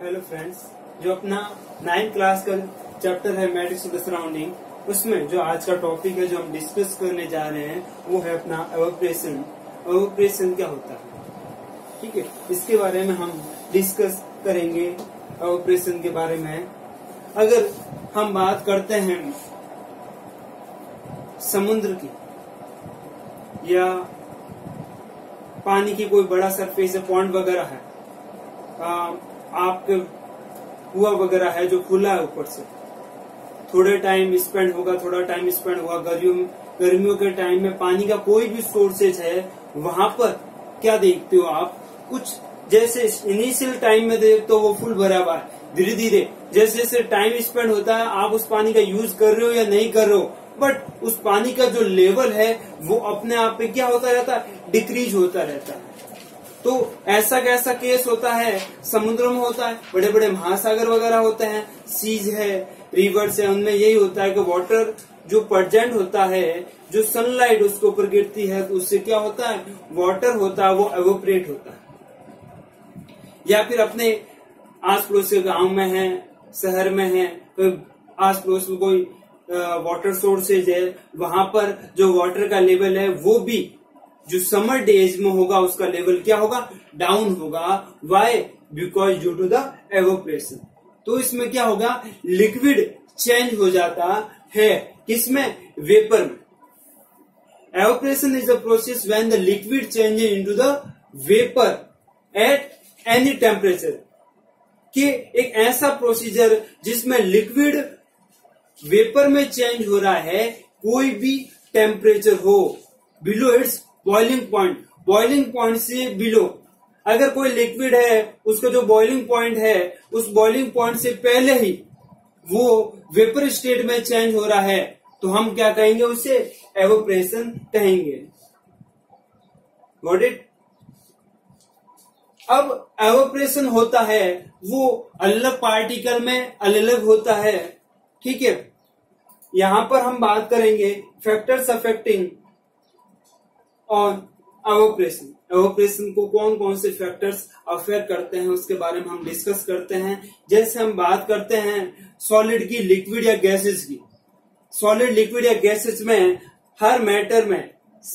Hello friends, जो अपना 9th class का चैप्टर है मैट्रिक्स ऑफ द सराउंडिंग, उसमें जो आज का टॉपिक है जो हम डिस्कस करने जा रहे हैं वो है अपना एवोपरेशन। एवोपरेशन क्या होता है, ठीक है, इसके बारे में हम डिस्कस करेंगे। एवोपरेशन के बारे में अगर हम बात करते हैं समुद्र की या पानी की, कोई बड़ा सरफेस है, पॉन्ड वगैरह है, आपके कुआ वगैरह है जो खुला है ऊपर से, थोड़े टाइम स्पेंड होगा, गर्मियों के टाइम में पानी का कोई भी सोर्सेज है, वहां पर क्या देखते हो आप, कुछ जैसे इनिशियल टाइम में देखते हो वो फुल भरा हुआ है, धीरे धीरे जैसे जैसे टाइम स्पेंड होता है आप उस पानी का यूज कर रहे हो या नहीं कर रहे हो, बट उस पानी का जो लेवल है वो अपने आप पे क्या होता रहता है, डिक्रीज होता रहता है। तो ऐसा कैसा केस होता है, समुद्रों में होता है, बड़े बड़े महासागर वगैरह होते हैं, सीज है, रिवर्स है, उनमें यही होता है कि वाटर जो प्रेजेंट होता है, जो सनलाइट उसके ऊपर गिरती है तो उससे क्या होता है, वाटर होता है वो एवोपरेट होता है। या फिर अपने आस पड़ोस के गांव में है, शहर में है, तो आस पड़ोस में कोई वाटर सोर्सेज है, वहां पर जो वाटर का लेवल है वो भी जो समर डेज में होगा उसका लेवल क्या होगा, डाउन होगा। Why? Because due to the evaporation. तो इसमें क्या होगा, लिक्विड चेंज हो जाता है, किसमें, वेपर में। Evaporation is a process when the liquid change into the vapour at any temperature. कि एक ऐसा प्रोसीजर जिसमें लिक्विड वेपर में चेंज हो रहा है, कोई भी टेम्परेचर हो, below it's boiling point, boiling point से बिलो। अगर कोई लिक्विड है, उसका जो बॉइलिंग पॉइंट है, उस बॉइलिंग पॉइंट से पहले ही वो वेपर स्टेट में चेंज हो रहा है, तो हम क्या कहेंगे, उसे एवोपरेशन कहेंगे। Got it? अब एवोपरेशन होता है वो अलग पार्टिकल में अलग होता है, ठीक है। यहां पर हम बात करेंगे फैक्टर्स अफेक्टिंग और एवोपरेशन। एवोपरेशन को कौन कौन से फैक्टर्स अफेक्ट करते हैं उसके बारे में हम डिस्कस करते हैं। जैसे हम बात करते हैं सॉलिड की, लिक्विड या गैसेज की। सॉलिड, लिक्विड या गैसेज में हर मैटर में,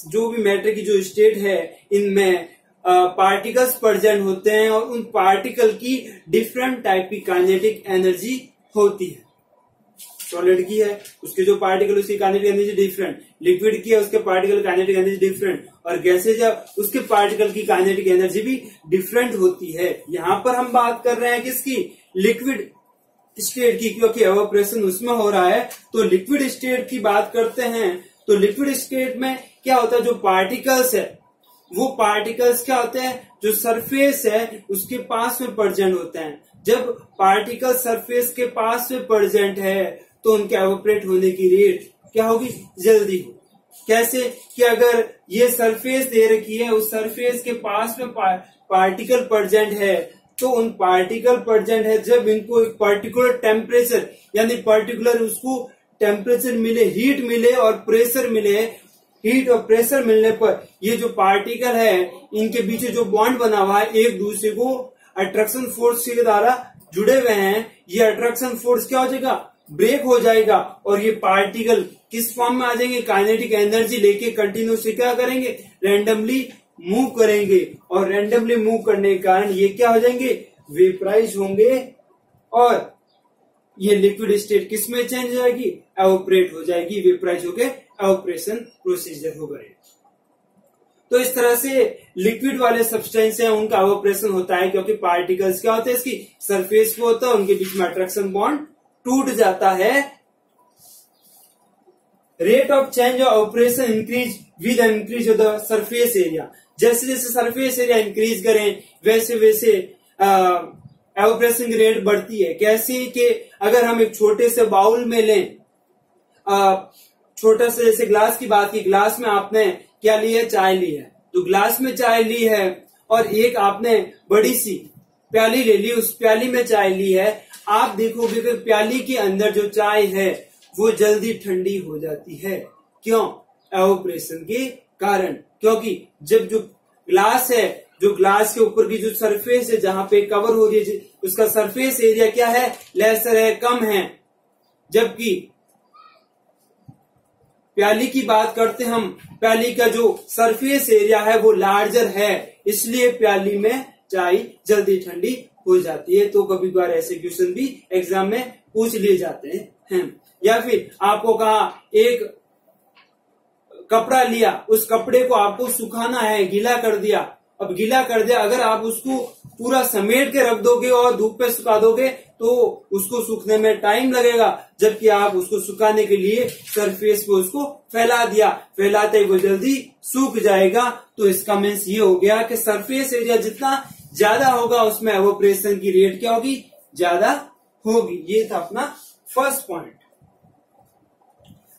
जो भी मैटर की जो स्टेट है, इनमें पार्टिकल्स प्रेजेंट होते हैं और उन पार्टिकल की डिफरेंट टाइप की काइनेटिक एनर्जी होती है। सॉलिड की है, उसके जो पार्टिकल, उसकी काइनेटिक एनर्जी डिफरेंट। लिक्विड की है, उसके पार्टिकल काइनेटिक एनर्जी डिफरेंट। और गैसेज है, उसके पार्टिकल की काइनेटिक एनर्जी भी डिफरेंट होती है। यहां पर हम बात कर रहे हैं किसकी, लिक्विड स्टेट की, क्योंकि एवोपरेशन उसमें हो रहा है। तो लिक्विड स्टेट की बात करते हैं तो लिक्विड स्टेट में क्या होता है, जो पार्टिकल्स है वो पार्टिकल्स क्या होते हैं, जो सरफेस है उसके पास में प्रेजेंट होते हैं। जब पार्टिकल सरफेस के पास में प्रेजेंट है तो उनके एवोपरेट होने की रेट क्या होगी, जल्दी हो। कैसे कि अगर ये सरफेस दे रखी है, उस सरफेस के पास में पार्टिकल प्रेजेंट है, तो उन पार्टिकल प्रेजेंट है, जब इनको एक पर्टिकुलर टेम्परेचर, यानी पर्टिकुलर उसको टेम्परेचर मिले, हीट मिले और प्रेशर मिले, हीट और प्रेशर मिलने पर ये जो पार्टिकल है इनके बीच जो बॉन्ड बना हुआ है, एक दूसरे को अट्रैक्शन फोर्स के द्वारा जुड़े हुए हैं, ये अट्रैक्शन फोर्स क्या हो जाएगा, ब्रेक हो जाएगा और ये पार्टिकल किस फॉर्म में आ जाएंगे, काइनेटिक एनर्जी लेके कंटिन्यूसली क्या करेंगे, रैंडमली मूव करेंगे। और रैंडमली मूव करने के कारण ये क्या हो जाएंगे, वेपराइज होंगे और ये लिक्विड स्टेट किस में चेंज हो जाएगी, एवोपरेट हो जाएगी, वेपराइज होके एवोपरेशन प्रोसीजर होगा। तो इस तरह से लिक्विड वाले सब्सटेंस हैं उनका एवोपरेशन होता है, क्योंकि पार्टिकल्स क्या होते हैं, इसकी सरफेस पे होता है, उनके बीच में अट्रैक्शन बॉन्ड टूट जाता है। Rate of change of evaporation increase with increase of the surface area. जैसे जैसे सरफेस एरिया इंक्रीज करें वैसे वैसे एवोपरेशन की रेट बढ़ती है। कैसे कि अगर हम एक छोटे से बाउल में लें, छोटा से जैसे ग्लास की बात की, ग्लास में आपने क्या ली है, चाय ली है, तो ग्लास में चाय ली है और एक आपने बड़ी सी प्याली ले ली, उस प्याली में चाय ली है। आप देखोगे कि प्याली के अंदर जो चाय है वो जल्दी ठंडी हो जाती है। क्यों? एवोपरेशन के कारण। क्योंकि जब जो ग्लास है जो ग्लास के ऊपर की जो सरफेस है जहां पे कवर हो रही है उसका सरफेस एरिया क्या है, लेसर है, कम है। जबकि प्याली की बात करते हम, प्याली का जो सरफेस एरिया है वो लार्जर है, इसलिए प्याली में चाय जल्दी ठंडी हो जाती है। तो कभी कभार ऐसे क्वेश्चन भी एग्जाम में पूछ लिए जाते हैं। या फिर आपको कहा एक कपड़ा लिया, उस कपड़े को आपको सुखाना है, गीला कर दिया। अब गीला कर दिया, अगर आप उसको पूरा समेट के रख दोगे और धूप पे सुखा दोगे तो उसको सूखने में टाइम लगेगा। जबकि आप उसको सुखाने के लिए सरफेस पे उसको फैला दिया, फैलाते ही वो जल्दी सूख जाएगा। तो इसका मीन्स ये हो गया कि सरफेस एरिया जितना ज्यादा होगा उसमें एवोपरेशन की रेट क्या होगी, ज्यादा होगी। ये था अपना फर्स्ट पॉइंट।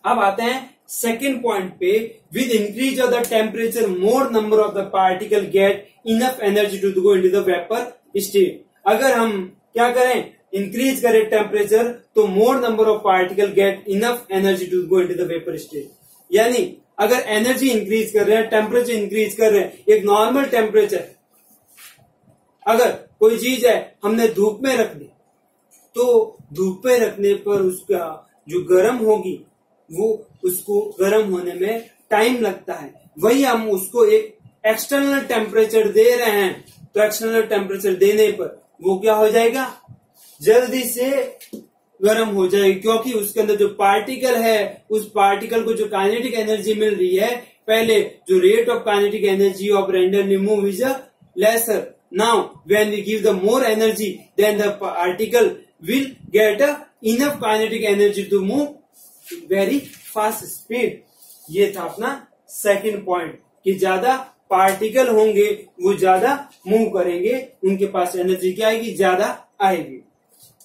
अब आते हैं सेकेंड पॉइंट पे। With increase of the temperature more number of the particle get enough energy to go into the vapour state. अगर हम क्या करें, इंक्रीज करें टेम्परेचर, तो more number of particle get enough energy to go into the vapour state. यानी अगर energy increase कर रहे हैं, टेम्परेचर इंक्रीज कर रहे हैं, एक नॉर्मल टेम्परेचर, अगर कोई चीज है हमने धूप में रख दी तो धूप में रखने पर उसका जो गर्म होगी वो उसको गर्म होने में टाइम लगता है। वही हम उसको एक एक्सटर्नल टेम्परेचर दे रहे हैं तो एक्सटर्नल टेम्परेचर देने पर वो क्या हो जाएगा, जल्दी से गर्म हो जाएगी। क्योंकि उसके अंदर जो पार्टिकल है उस पार्टिकल को जो काइनेटिक एनर्जी मिल रही है, पहले जो rate of kinetic energy of randomly move is lesser. Now when we give the more energy then the particle will get enough kinetic energy to move very fast speed. ये था अपना second point कि ज्यादा particle होंगे वो ज्यादा move करेंगे, उनके पास एनर्जी क्या आएगी, ज्यादा आएगी।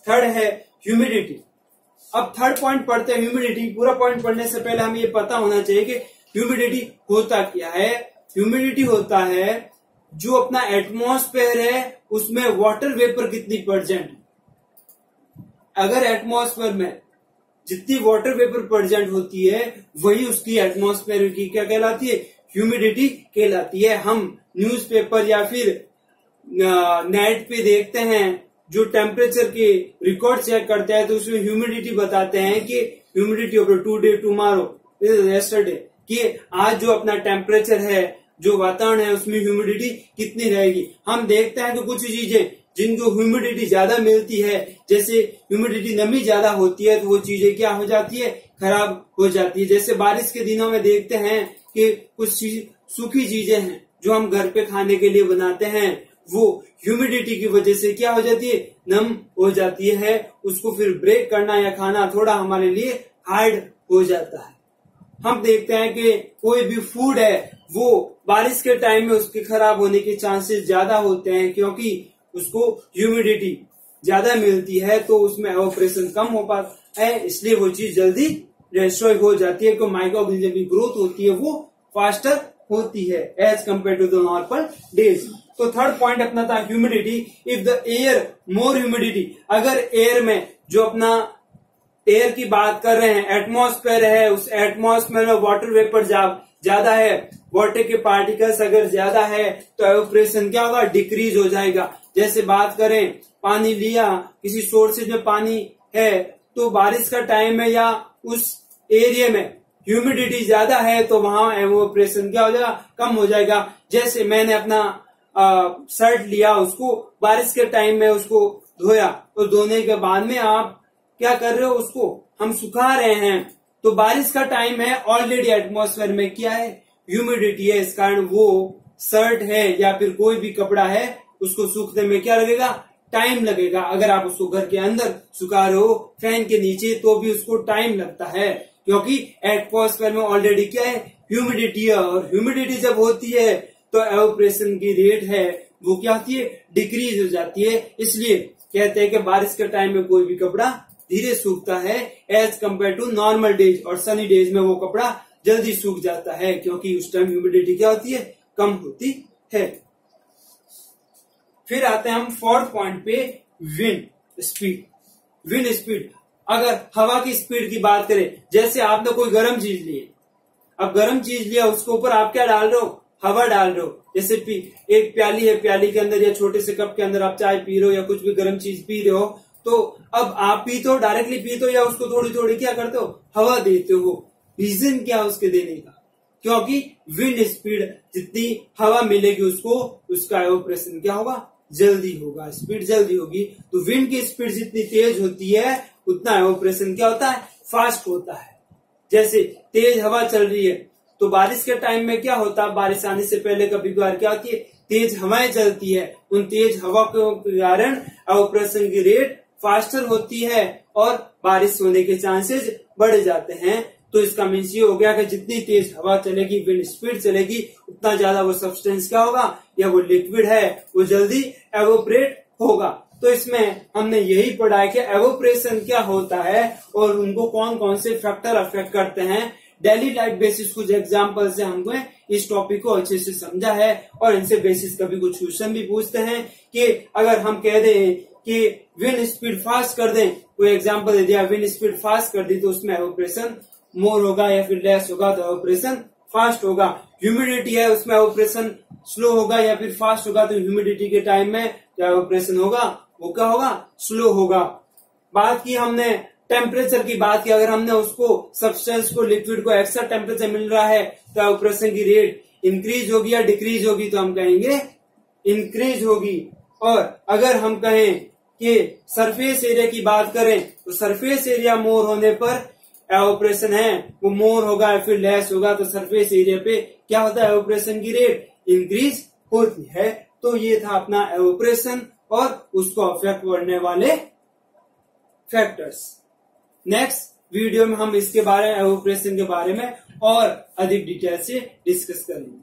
थर्ड है ह्यूमिडिटी। अब थर्ड पॉइंट पढ़ते हैं ह्यूमिडिटी। पूरा पॉइंट पढ़ने से पहले हमें ये पता होना चाहिए कि ह्यूमिडिटी होता क्या है। ह्यूमिडिटी होता है जो अपना एटमॉस्फेयर है उसमें वाटर वेपर कितनी परसेंट। अगर एटमॉस्फेयर में जितनी वाटर वेपर प्रेजेंट होती है वही उसकी एटमॉस्फेयर की क्या कहलाती है, ह्यूमिडिटी कहलाती है। हम न्यूज़पेपर या फिर नेट पे देखते हैं जो टेम्परेचर के रिकॉर्ड चेक करते हैं तो उसमें ह्यूमिडिटी बताते हैं कि humidity of today tomorrow yesterday, कि आज जो अपना टेम्परेचर है, जो वातावरण है उसमें ह्यूमिडिटी कितनी रहेगी। हम देखते हैं कि कुछ चीजें जिनको ह्यूमिडिटी ज्यादा मिलती है, जैसे ह्यूमिडिटी नमी ज्यादा होती है तो वो चीजें क्या हो जाती है, खराब हो जाती है। जैसे बारिश के दिनों में देखते हैं कि कुछ सूखी चीजें हैं जो हम घर पे खाने के लिए बनाते हैं, वो ह्यूमिडिटी की वजह से क्या हो जाती है, नम हो जाती है। उसको फिर ब्रेक करना या खाना थोड़ा हमारे लिए हार्ड हो जाता है। हम देखते हैं कि कोई भी फूड है वो बारिश के टाइम में उसके खराब होने के चांसेस ज्यादा होते हैं, क्योंकि उसको ह्यूमिडिटी ज्यादा मिलती है तो उसमें एवोपरेशन कम हो पाता है, इसलिए वो चीज जल्दी डिस्ट्रॉय हो जाती है। क्योंकि माइक्रोऑर्गेनिज्म की ग्रोथ होती है वो फास्टर होती है as compare to the normal days. तो थर्ड पॉइंट अपना था humidity. If the air more humidity, अगर एयर में जो अपना एयर की बात कर रहे हैं, एटमॉस्फेयर है, उस एटमॉस्फेयर में वाटर वेपर ज्यादा है, वाटर के पार्टिकल्स अगर ज्यादा है तो एवोपरेशन क्या होगा, डिक्रीज हो जाएगा। जैसे बात करें पानी लिया, किसी सोर्सेज में पानी है तो बारिश का टाइम है या उस एरिया में ह्यूमिडिटी ज्यादा है तो वहां एवोपरेशन क्या हो जाएगा, कम हो जाएगा। जैसे मैंने अपना शर्ट लिया, उसको बारिश के टाइम में उसको धोया, तो धोने के बाद में आप क्या कर रहे हो, उसको हम सुखा रहे हैं, तो बारिश का टाइम है, ऑलरेडी एटमॉस्फेयर में क्या है, ह्यूमिडिटी है, इस कारण वो शर्ट है या फिर कोई भी कपड़ा है उसको सूखने में क्या लगेगा, टाइम लगेगा। अगर आप उसको घर के अंदर सुखा रहे हो फैन के नीचे तो भी उसको टाइम लगता है, क्योंकि एटमॉस्फेयर में ऑलरेडी क्या है, ह्यूमिडिटी है, और ह्यूमिडिटी जब होती है तो एवोपरेशन की रेट है वो क्या होती है, डिक्रीज हो जाती है। इसलिए कहते हैं कि बारिश के टाइम में कोई भी कपड़ा धीरे सूखता है as compare to normal days, और सनी डेज में वो कपड़ा जल्दी सूख जाता है क्योंकि उस टाइम ह्यूमिडिटी क्या होती है, कम होती है। फिर आते हैं हम फोर्थ पॉइंट पे, विंड स्पीड। विंड स्पीड, अगर हवा की स्पीड की बात करें, जैसे आपने कोई गर्म चीज ली, अब गर्म चीज लिया उसके ऊपर आप क्या डाल रहे हो, हवा डाल रहे हो, जैसे एक प्याली है, प्याली के अंदर या छोटे से कप के अंदर आप चाय पी रहे हो या कुछ भी गर्म चीज पी रहे हो, तो अब आप पीते हो, डायरेक्टली पीते हो या उसको थोड़ी थोड़ी क्या करते हो, हवा देते हो। रीजन क्या उसके देने का, क्योंकि विंड स्पीड जितनी हवा मिलेगी उसको, उसका एवोप्रेशन क्या होगा, जल्दी होगा, स्पीड जल्दी होगी। तो विंड की स्पीड जितनी तेज होती है उतना एवोप्रेशन क्या होता है, फास्ट होता है। जैसे तेज हवा चल रही है तो बारिश के टाइम में क्या होता है, बारिश आने से पहले कभी कभार क्या होती है, तेज हवाएं चलती है, उन तेज हवा के कारण एवोप्रेशन की रेट फास्टर होती है और बारिश होने के चांसेस बढ़ जाते हैं। तो इसका मीन्स ये हो गया कि जितनी तेज हवा चलेगी, विंड स्पीड चलेगी, उतना ज्यादा वो सब्सटेंस क्या होगा, या वो लिक्विड है वो जल्दी एवोपरेट होगा। तो इसमें हमने यही पढ़ा है कि एवोपरेशन क्या होता है और उनको कौन कौन से फैक्टर अफेक्ट करते हैं। डेली लाइफ बेसिस कुछ एग्जाम्पल से हमको इस टॉपिक को अच्छे से समझा है और इनसे बेसिस कभी कुछ क्वेश्चन भी पूछते हैं कि अगर हम कह दें कि विंड स्पीड फास्ट कर दें, कोई एग्जाम्पल दे दिया, विंड स्पीड फास्ट कर दी तो उसमें एवोपरेशन मोर होगा या फिर लेस होगा, तो एवोपरेशन फास्ट होगा। ह्यूमिडिटी है उसमें एवोपरेशन स्लो होगा या फिर फास्ट होगा, तो ह्यूमिडिटी के टाइम में क्या एवोपरेशन होगा, वो क्या होगा, स्लो होगा। बात की हमने टेम्परेचर की बात की, अगर हमने उसको सब्सटेंस को, लिक्विड को एक्स्ट्रा टेम्परेचर मिल रहा है तो एवोपरेशन की रेट इंक्रीज होगी या डिक्रीज होगी, तो हम कहेंगे इंक्रीज होगी। और अगर हम कहें कि सरफेस एरिया की बात करें तो सरफेस एरिया मोर होने पर एवोपरेशन है वो मोर होगा या फिर लेस होगा, तो सरफेस एरिया पे क्या होता है, एवोपरेशन की रेट इंक्रीज होती है। तो ये था अपना एवोपरेशन और उसको अफेक्ट करने वाले फैक्टर्स। नेक्स्ट वीडियो में हम इसके बारे में, एवोपरेशन के बारे में और अधिक डिटेल से डिस्कस करेंगे।